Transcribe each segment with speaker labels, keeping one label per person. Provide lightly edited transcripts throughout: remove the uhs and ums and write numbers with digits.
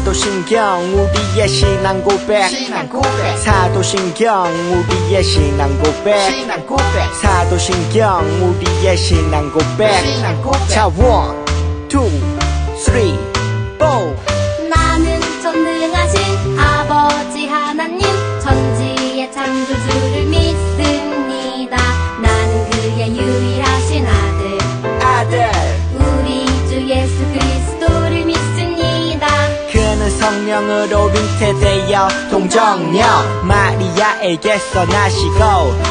Speaker 1: 사도신경 우리의 신앙 고백 사도신경 우리의 신앙 고백 사도신경 우리의 신앙 고백 자 1, 2, 3, 4
Speaker 2: 나는 전능하신 아버지 하나님 천지의 창조주를 믿습니다. 나는 그의 유일하신 아들 우리 주 예수 그리스도를 믿습니다.
Speaker 1: 그는 성령으로 잉태되어 동정녀 마리아에게서 나시고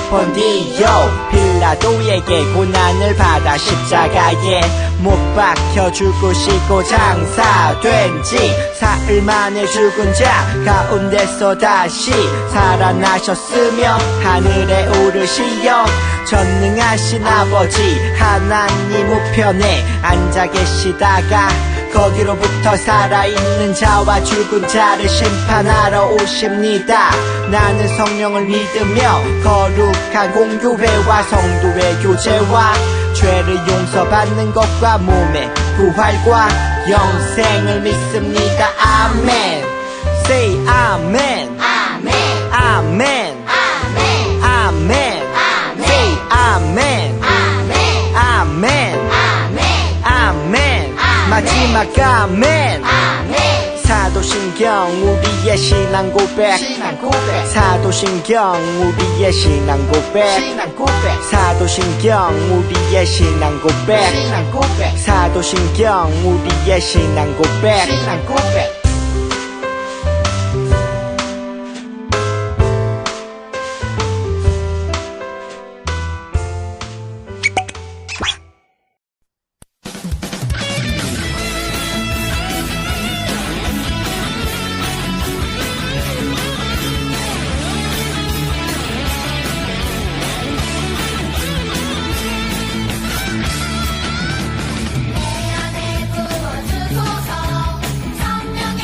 Speaker 1: 본디오 빌라도에게 고난을 받아 십자가에 못 박혀 죽으시고 장사된 지 사흘 만에 죽은 자 가운데서 다시 살아나셨으며 하늘에 오르시어 전능하신 아버지 하나님 우편에 앉아 계시다가 거기로부터 살아있는 자와 죽은 자를 심판하러 오십니다. 나는 성령을 믿으며 거룩한 공교회와 성도의 교제와 죄를 용서받는 것과 몸의 부활과 영생을 믿습니다. 아멘. Say 아멘.
Speaker 2: 아멘
Speaker 1: 아멘.
Speaker 2: 아멘
Speaker 1: 아멘. Say 아멘.
Speaker 2: 아멘
Speaker 1: 아멘.
Speaker 2: 아멘
Speaker 1: 아멘. 마지막 아멘.
Speaker 2: 아멘
Speaker 1: 사도신경 우리의 신앙 고백 사도신경 우리의 신앙 고백 사도신경 우리의 신앙 고백 사도신경 우리의 신앙 고백
Speaker 2: 내 안에 부어주소서 성령님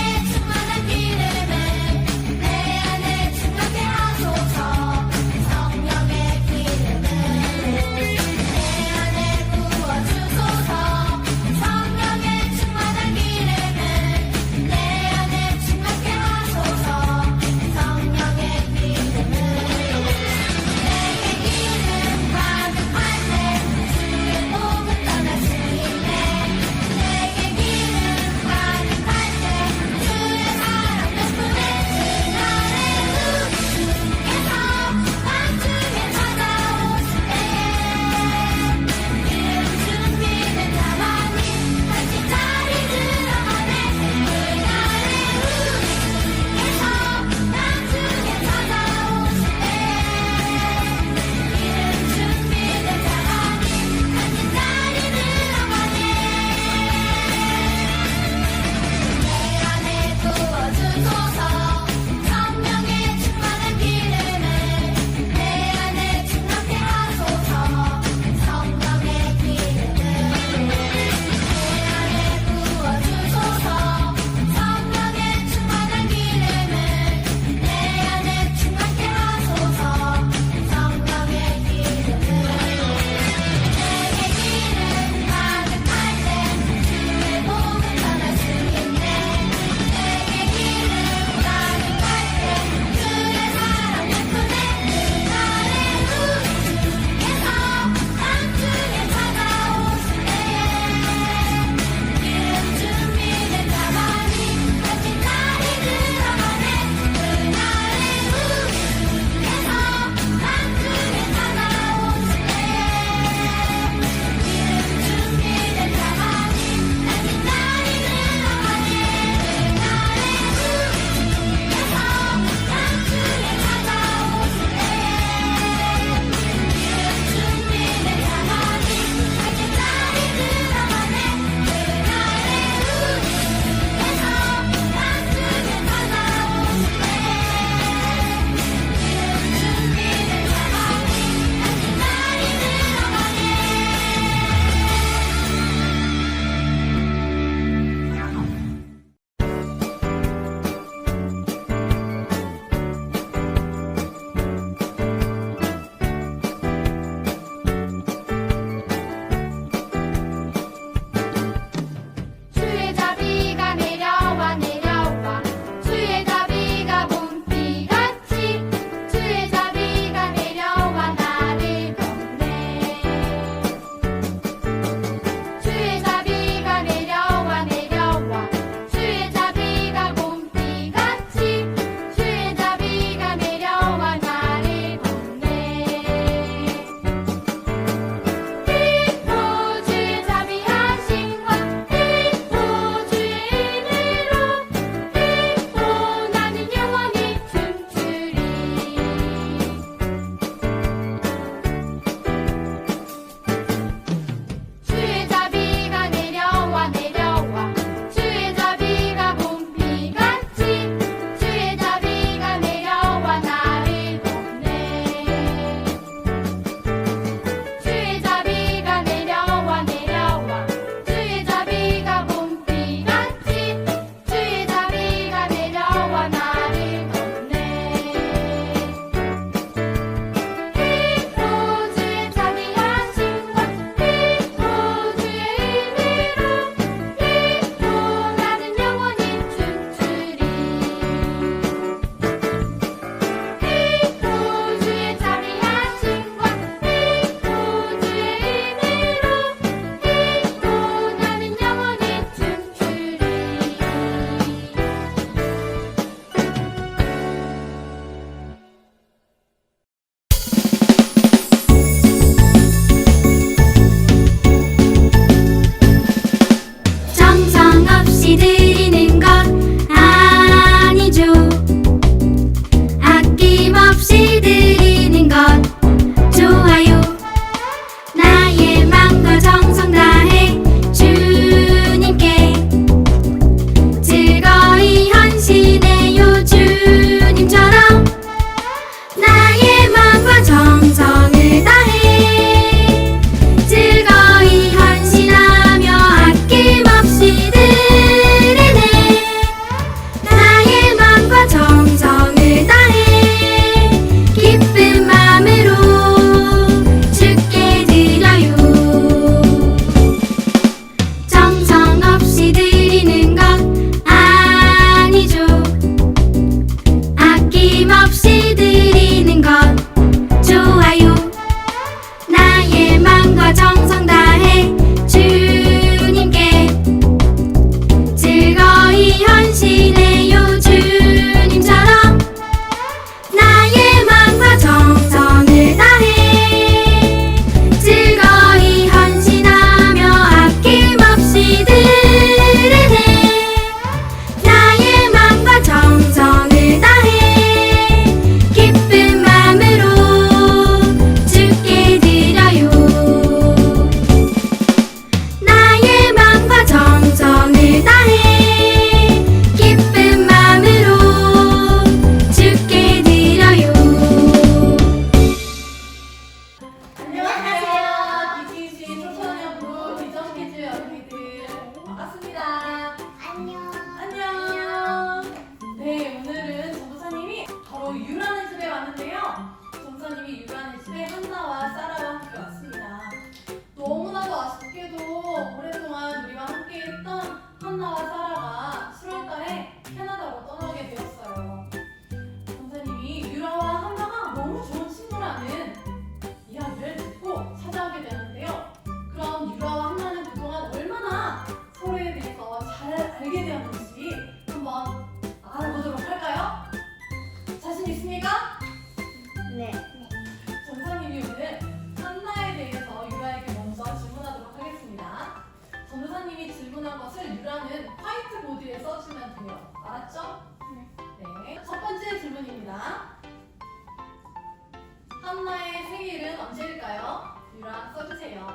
Speaker 3: 언제 일까요? 유라 써주세요.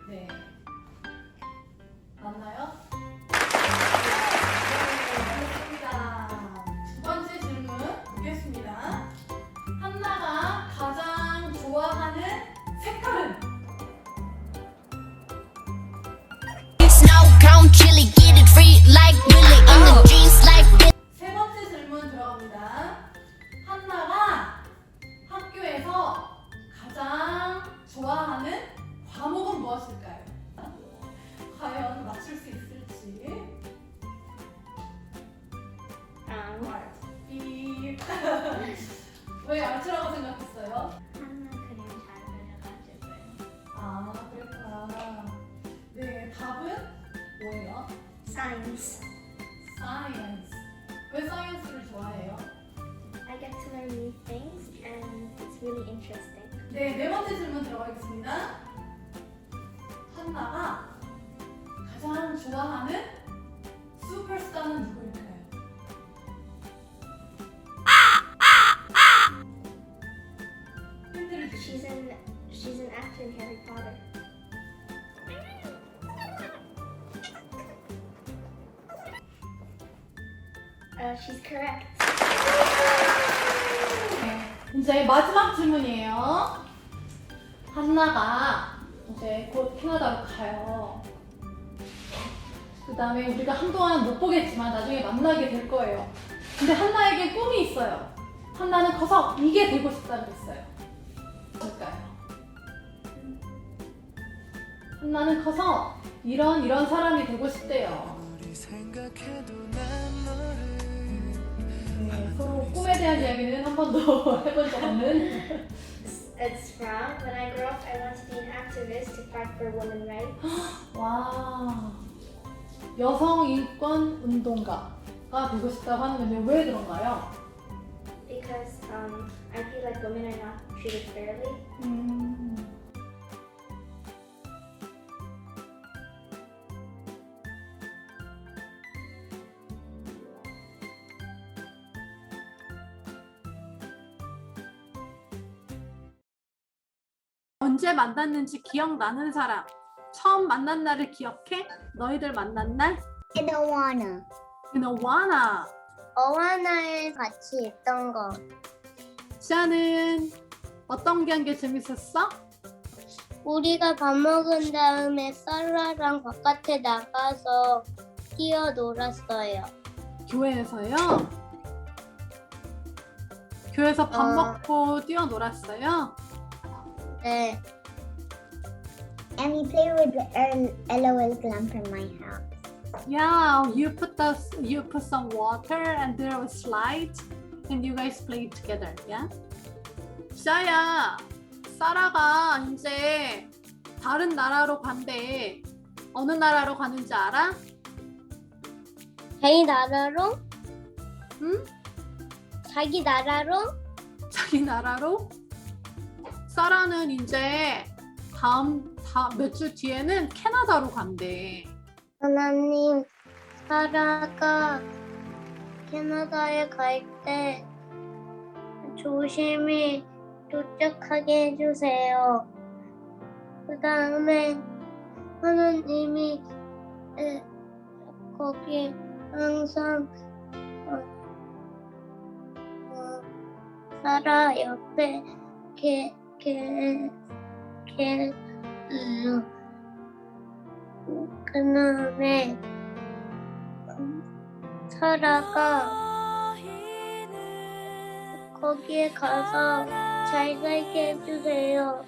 Speaker 3: 네. 맞나요? 네, 두 번째 질문 보겠습니다. 한나가 가장 좋아하는 색깔은?
Speaker 2: Snow cone chili, get it free like Willy in the jeans like this.
Speaker 3: 세 번째 질문 들어갑니다. 한나가 학교에서 가장 좋아하는 과목은 무엇일까요? 과연 맞출 수 있을지. 삐. 왜 알츠라고 생각했어요?
Speaker 4: 한나 그림 잘 그려가지고요.
Speaker 3: 아, 그랬구나. 네, 답은 뭐예요?
Speaker 4: Science.
Speaker 3: Science. 왜 사이언스를 좋아해요?
Speaker 4: I get to learn new things and it's really interesting.
Speaker 3: 네, 네 번째 질문 들어가겠습니다. 한나가 가장 좋아하는 슈퍼스타는 누구일까요? 힌트를 주시죠.
Speaker 4: She's an actor in Harry Potter. She's correct.
Speaker 3: 네, 이제 마지막 질문이에요. 한나가 이제 곧 캐나다로 가요. 그 다음에 우리가 한동안 못 보겠지만 나중에 만나게 될 거예요. 근데 한나에게 꿈이 있어요. 한나는 커서 이게 되고 싶다고 했어요. 뭘까요? 한나는 커서 이런 사람이 되고 싶대요. 네, 서로 꿈에 대한 이야기는 한 번도 해본 적 없는.
Speaker 4: It's from when I grow up, I want to be an activist to fight for women's rights.
Speaker 3: 와, 여성 인권 운동가가 되고 싶다고 하는데 왜 그런가요?
Speaker 4: Because I feel like women are not treated fairly.
Speaker 3: 언제 만났는지 기억나는 사람. 처음 만난 날을 기억해? 너희들 만난 날?
Speaker 5: In Awana.
Speaker 3: 너와나.
Speaker 5: 어와나에 같이 있던 거.
Speaker 3: 시아는 어떤 게 한 게 재밌었어?
Speaker 5: 우리가 밥 먹은 다음에 쌀라랑 바깥에 나가서 뛰어놀았어요.
Speaker 3: 교회에서요? 교회에서 밥
Speaker 5: 어.
Speaker 3: 먹고 뛰어놀았어요?
Speaker 5: 네. And we play with the LOL lamp in my house.
Speaker 3: Yeah, you put some water and there was slide and you guys played together, yeah? 시아야, 사라가 이제 다른 나라로 간대. 어느 나라로 가는지 알아?
Speaker 5: 자기 나라로?
Speaker 3: 응?
Speaker 5: 자기 나라로?
Speaker 3: 자기 나라로? 사라는 이제 몇 주 뒤에는 캐나다로 간대.
Speaker 5: 하나님, 사라가 캐나다에 갈 때 조심히 도착하게 해주세요. 그 다음에 하나님이 거기 항상 사라 옆에 그 다음에 사라가 거기에 가서 잘 살게 해주세요.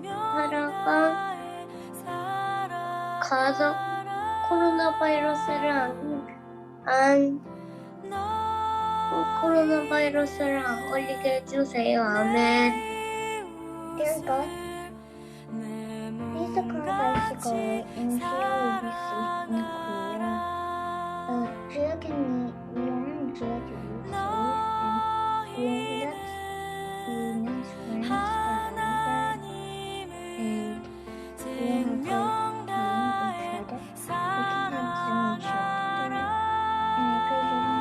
Speaker 5: 사라가 가서 코로나 바이러스를 안 걸리게 해주세요. 아멘. Dear God, please occur bicycle and here will be safe and cool. 주여 can we learn 주여 to be safe and we let we nice friends forever and we have hope in each other. We can have some each other and I pray you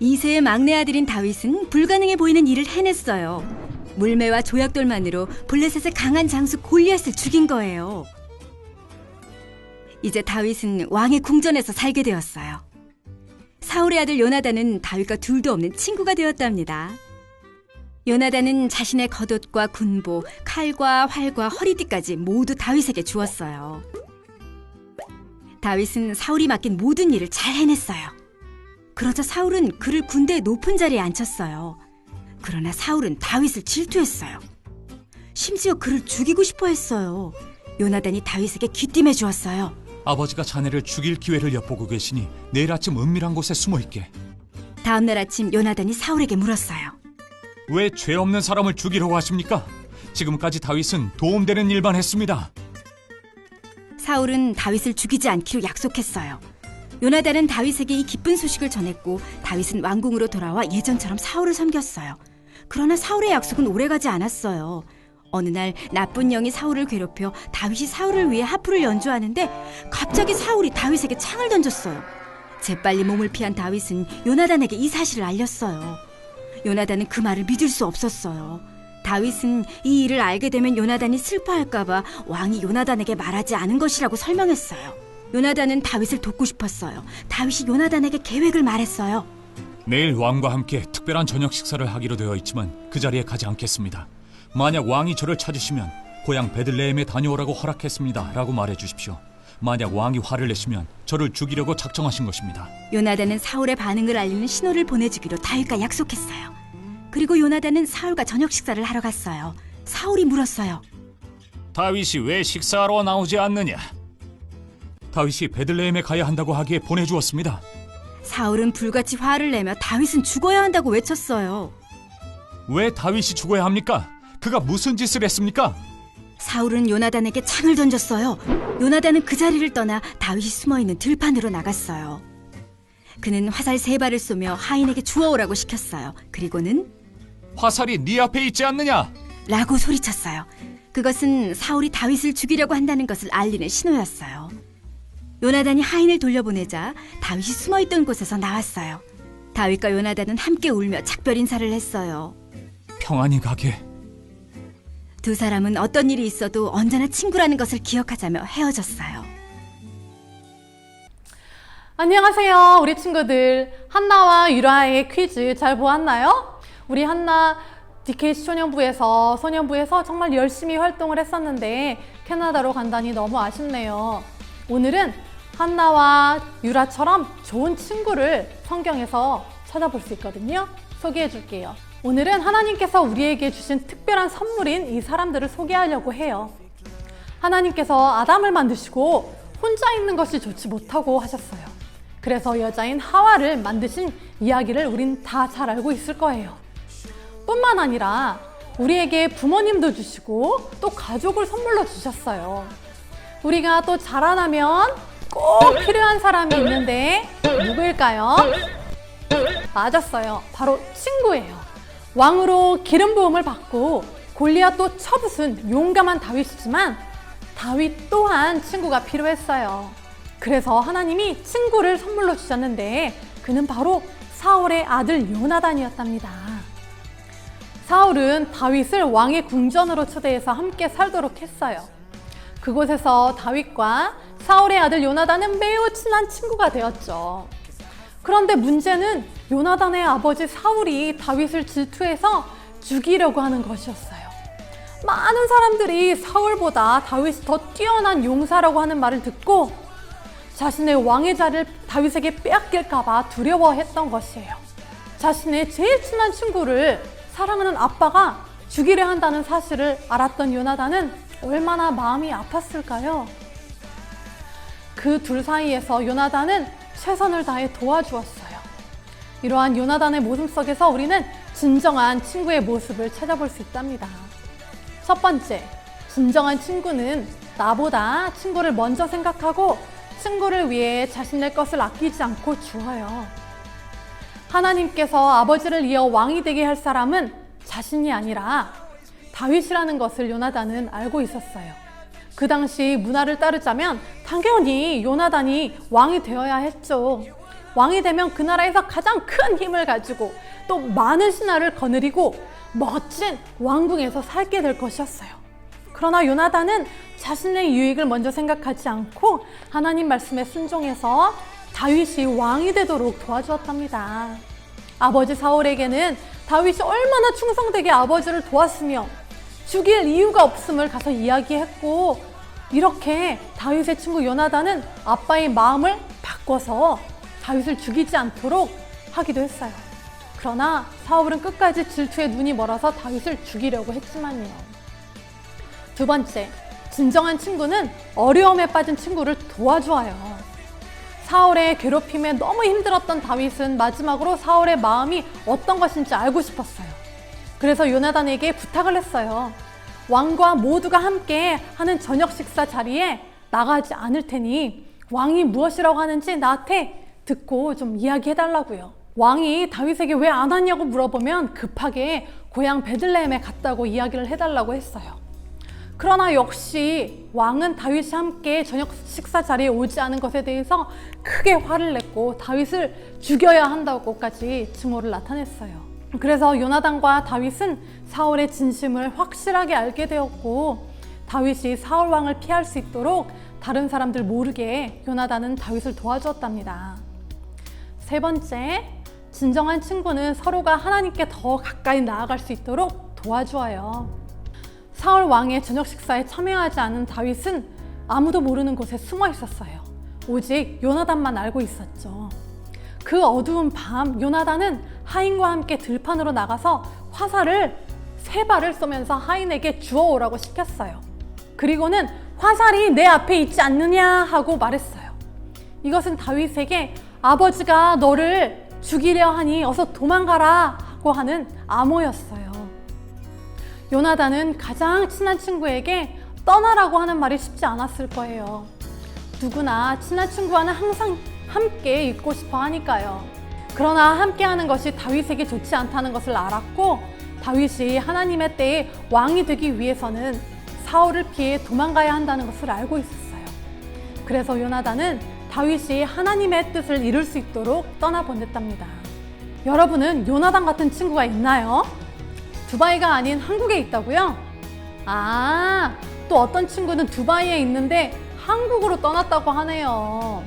Speaker 6: 이세의 막내 아들인 다윗은 불가능해 보이는 일을 해냈어요. 물매와 조약돌만으로 블레셋의 강한 장수 골리앗을 죽인 거예요. 이제 다윗은 왕의 궁전에서 살게 되었어요. 사울의 아들 요나단은 다윗과 둘도 없는 친구가 되었답니다. 요나단은 자신의 겉옷과 군보, 칼과 활과 허리띠까지 모두 다윗에게 주었어요. 다윗은 사울이 맡긴 모든 일을 잘 해냈어요. 그러자 사울은 그를 군대의 높은 자리에 앉혔어요. 그러나 사울은 다윗을 질투했어요. 심지어 그를 죽이고 싶어 했어요. 요나단이 다윗에게 귀띔해 주었어요.
Speaker 7: 아버지가 자네를 죽일 기회를 엿보고 계시니 내일 아침 은밀한 곳에 숨어 있게.
Speaker 6: 다음 날 아침 요나단이 사울에게 물었어요.
Speaker 7: 왜 죄 없는 사람을 죽이려고 하십니까? 지금까지 다윗은 도움되는 일만 했습니다.
Speaker 6: 사울은 다윗을 죽이지 않기로 약속했어요. 요나단은 다윗에게 이 기쁜 소식을 전했고 다윗은 왕궁으로 돌아와 예전처럼 사울을 섬겼어요. 그러나 사울의 약속은 오래가지 않았어요. 어느 날 나쁜 영이 사울을 괴롭혀 다윗이 사울을 위해 하프를 연주하는데 갑자기 사울이 다윗에게 창을 던졌어요. 재빨리 몸을 피한 다윗은 요나단에게 이 사실을 알렸어요. 요나단은 그 말을 믿을 수 없었어요. 다윗은 이 일을 알게 되면 요나단이 슬퍼할까봐 왕이 요나단에게 말하지 않은 것이라고 설명했어요. 요나단은 다윗을 돕고 싶었어요. 다윗이 요나단에게 계획을 말했어요.
Speaker 7: 내일 왕과 함께 특별한 저녁 식사를 하기로 되어 있지만 그 자리에 가지 않겠습니다. 만약 왕이 저를 찾으시면 고향 베들레헴에 다녀오라고 허락했습니다 라고 말해주십시오. 만약 왕이 화를 내시면 저를 죽이려고 작정하신 것입니다.
Speaker 6: 요나단은 사울의 반응을 알리는 신호를 보내주기로 다윗과 약속했어요. 그리고 요나단은 사울과 저녁 식사를 하러 갔어요. 사울이 물었어요.
Speaker 7: 다윗이 왜 식사하러 나오지 않느냐? 다윗이 베들레헴에 가야 한다고 하기에 보내주었습니다.
Speaker 6: 사울은 불같이 화를 내며 다윗은 죽어야 한다고 외쳤어요.
Speaker 7: 왜 다윗이 죽어야 합니까? 그가 무슨 짓을 했습니까?
Speaker 6: 사울은 요나단에게 창을 던졌어요. 요나단은 그 자리를 떠나 다윗이 숨어있는 들판으로 나갔어요. 그는 화살 3발을 쏘며 하인에게 주워오라고 시켰어요. 그리고는
Speaker 7: 화살이 네 앞에 있지 않느냐?
Speaker 6: 라고 소리쳤어요. 그것은 사울이 다윗을 죽이려고 한다는 것을 알리는 신호였어요. 요나단이 하인을 돌려보내자 다윗이 숨어있던 곳에서 나왔어요. 다윗과 요나단은 함께 울며 작별 인사를 했어요.
Speaker 7: 평안히 가게.
Speaker 6: 두 사람은 어떤 일이 있어도 언제나 친구라는 것을 기억하자며 헤어졌어요.
Speaker 3: 안녕하세요, 우리 친구들. 한나와 유라의 퀴즈 잘 보았나요? 우리 한나 DKC 소년부에서 정말 열심히 활동을 했었는데 캐나다로 간다니 너무 아쉽네요. 오늘은 한나와 유라처럼 좋은 친구를 성경에서 찾아볼 수 있거든요. 소개해 줄게요. 오늘은 하나님께서 우리에게 주신 특별한 선물인 이 사람들을 소개하려고 해요. 하나님께서 아담을 만드시고 혼자 있는 것이 좋지 못하고 하셨어요. 그래서 여자인 하와를 만드신 이야기를 우린 다 잘 알고 있을 거예요. 뿐만 아니라 우리에게 부모님도 주시고 또 가족을 선물로 주셨어요. 우리가 또 자라나면 꼭 필요한 사람이 있는데 누구일까요? 맞았어요. 바로 친구예요. 왕으로 기름 부음을 받고 골리앗도 쳐부순 용감한 다윗이지만 다윗 또한 친구가 필요했어요. 그래서 하나님이 친구를 선물로 주셨는데 그는 바로 사울의 아들 요나단이었답니다. 사울은 다윗을 왕의 궁전으로 초대해서 함께 살도록 했어요. 그곳에서 다윗과 사울의 아들 요나단은 매우 친한 친구가 되었죠. 그런데 문제는 요나단의 아버지 사울이 다윗을 질투해서 죽이려고 하는 것이었어요. 많은 사람들이 사울보다 다윗이 더 뛰어난 용사라고 하는 말을 듣고 자신의 왕의 자리를 다윗에게 빼앗길까봐 두려워했던 것이에요. 자신의 제일 친한 친구를 사랑하는 아빠가 죽이려 한다는 사실을 알았던 요나단은 얼마나 마음이 아팠을까요? 그 둘 사이에서 요나단은 최선을 다해 도와주었어요. 이러한 요나단의 모습 속에서 우리는 진정한 친구의 모습을 찾아볼 수 있답니다. 첫 번째, 진정한 친구는 나보다 친구를 먼저 생각하고 친구를 위해 자신의 것을 아끼지 않고 주어요. 하나님께서 아버지를 이어 왕이 되게 할 사람은 자신이 아니라 다윗이라는 것을 요나단은 알고 있었어요. 그 당시 문화를 따르자면 당연히 요나단이 왕이 되어야 했죠. 왕이 되면 그 나라에서 가장 큰 힘을 가지고 또 많은 신하를 거느리고 멋진 왕궁에서 살게 될 것이었어요. 그러나 요나단은 자신의 유익을 먼저 생각하지 않고 하나님 말씀에 순종해서 다윗이 왕이 되도록 도와주었답니다. 아버지 사울에게는 다윗이 얼마나 충성되게 아버지를 도왔으며 죽일 이유가 없음을 가서 이야기했고, 이렇게 다윗의 친구 요나단은 아빠의 마음을 바꿔서 다윗을 죽이지 않도록 하기도 했어요. 그러나 사울은 끝까지 질투에 눈이 멀어서 다윗을 죽이려고 했지만요. 두 번째, 진정한 친구는 어려움에 빠진 친구를 도와주어요. 사울의 괴롭힘에 너무 힘들었던 다윗은 마지막으로 사울의 마음이 어떤 것인지 알고 싶었어요. 그래서 요나단에게 부탁을 했어요. 왕과 모두가 함께 하는 저녁 식사 자리에 나가지 않을 테니 왕이 무엇이라고 하는지 나한테 듣고 좀 이야기해달라고요. 왕이 다윗에게 왜 안 왔냐고 물어보면 급하게 고향 베들레헴에 갔다고 이야기를 해달라고 했어요. 그러나 역시 왕은 다윗이 함께 저녁 식사 자리에 오지 않은 것에 대해서 크게 화를 냈고 다윗을 죽여야 한다고까지 증오를 나타냈어요. 그래서 요나단과 다윗은 사울의 진심을 확실하게 알게 되었고, 다윗이 사울 왕을 피할 수 있도록 다른 사람들 모르게 요나단은 다윗을 도와주었답니다. 세 번째, 진정한 친구는 서로가 하나님께 더 가까이 나아갈 수 있도록 도와주어요. 사울 왕의 저녁 식사에 참여하지 않은 다윗은 아무도 모르는 곳에 숨어 있었어요. 오직 요나단만 알고 있었죠. 그 어두운 밤, 요나단은 하인과 함께 들판으로 나가서 화살을 3발을 쏘면서 하인에게 주워오라고 시켰어요. 그리고는 화살이 내 앞에 있지 않느냐 하고 말했어요. 이것은 다윗에게 아버지가 너를 죽이려 하니 어서 도망가라 하고 하는 암호였어요. 요나단은 가장 친한 친구에게 떠나라고 하는 말이 쉽지 않았을 거예요. 누구나 친한 친구와는 항상 함께 있고 싶어 하니까요. 그러나 함께하는 것이 다윗에게 좋지 않다는 것을 알았고, 다윗이 하나님의 때에 왕이 되기 위해서는 사울을 피해 도망가야 한다는 것을 알고 있었어요. 그래서 요나단은 다윗이 하나님의 뜻을 이룰 수 있도록 떠나보냈답니다. 여러분은 요나단 같은 친구가 있나요? 두바이가 아닌 한국에 있다고요? 또 어떤 친구는 두바이에 있는데 한국으로 떠났다고 하네요.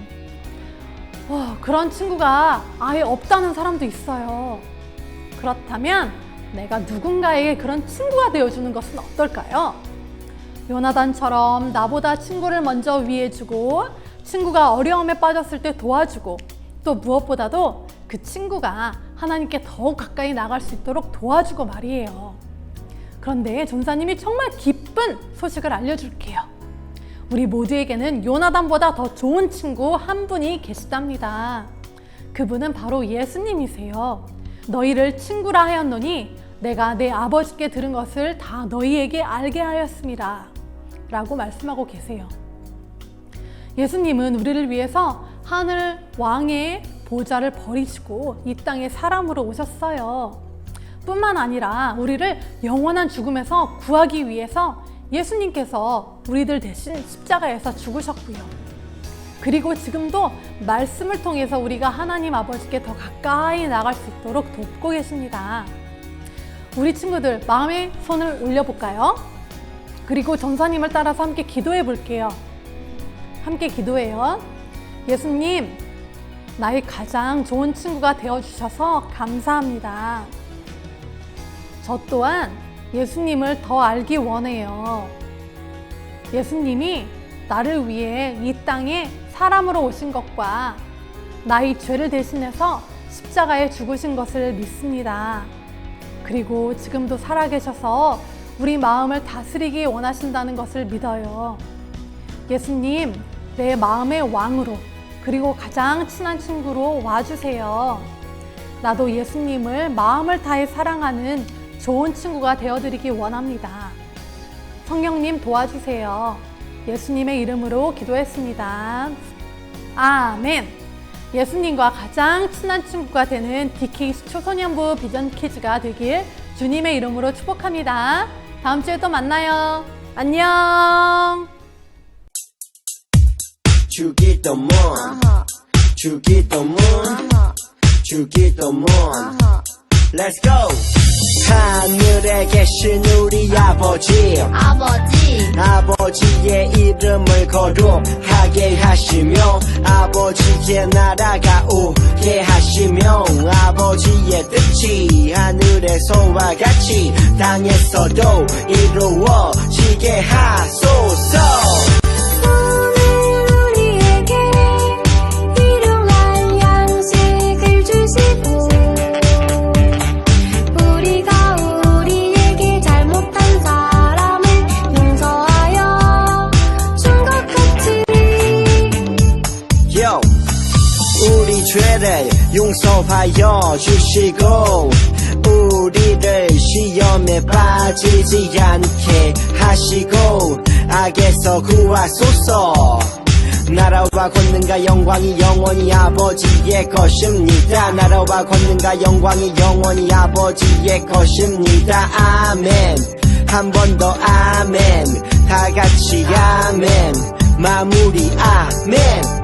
Speaker 3: 그런 친구가 아예 없다는 사람도 있어요. 그렇다면 내가 누군가에게 그런 친구가 되어주는 것은 어떨까요? 요나단처럼 나보다 친구를 먼저 위해주고, 친구가 어려움에 빠졌을 때 도와주고, 또 무엇보다도 그 친구가 하나님께 더욱 가까이 나갈 수 있도록 도와주고 말이에요. 그런데 전사님이 정말 기쁜 소식을 알려줄게요. 우리 모두에게는 요나단보다 더 좋은 친구 한 분이 계시답니다. 그분은 바로 예수님이세요. 너희를 친구라 하였노니 내가 내 아버지께 들은 것을 다 너희에게 알게 하였습니다 라고 말씀하고 계세요. 예수님은 우리를 위해서 하늘 왕의 보좌를 버리시고 이 땅에 사람으로 오셨어요. 뿐만 아니라 우리를 영원한 죽음에서 구하기 위해서 예수님께서 우리들 대신 십자가에서 죽으셨고요. 그리고 지금도 말씀을 통해서 우리가 하나님 아버지께 더 가까이 나갈 수 있도록 돕고 계십니다. 우리 친구들 마음에 손을 올려볼까요? 그리고 전사님을 따라서 함께 기도해 볼게요. 함께 기도해요. 예수님, 나의 가장 좋은 친구가 되어주셔서 감사합니다. 저 또한 예수님을 더 알기 원해요. 예수님이 나를 위해 이 땅에 사람으로 오신 것과 나의 죄를 대신해서 십자가에 죽으신 것을 믿습니다. 그리고 지금도 살아계셔서 우리 마음을 다스리기 원하신다는 것을 믿어요. 예수님, 내 마음의 왕으로, 그리고 가장 친한 친구로 와주세요. 나도 예수님을 마음을 다해 사랑하는 좋은 친구가 되어드리기 원합니다. 성령님 도와주세요. 예수님의 이름으로 기도했습니다. 아멘. 예수님과 가장 친한 친구가 되는 DKC 초소년부 비전키즈가 되길 주님의 이름으로 축복합니다. 다음 주에 또 만나요. 안녕.
Speaker 1: 죽이던 몬 주기도문
Speaker 5: 아하
Speaker 1: 주기도문
Speaker 5: 아하
Speaker 1: Let's go 하늘에 계신 우리 아버지
Speaker 5: 아버지
Speaker 1: 아버지의 이름을 거룩하게 하시며 아버지의 나라가 오게 하시며 아버지의 뜻이 하늘에서와 같이 땅에서도 이루어지게 하소서
Speaker 5: 오늘 우리에게 일용할 양식을 주시고 우리가 우리에게 잘못한 사람을 용서하여 준 것 같이
Speaker 1: Yo, 우리 죄를 용서하여 주시고 우리를 시험에 빠지지 않게 하시고 악에서 구하소서 나라와 권능과 영광이 영원히 아버지의 것입니다 나라와 권능과 영광이 영원히 아버지의 것입니다 아멘 한 번 더 아멘 다 같이 아멘 마무리 아멘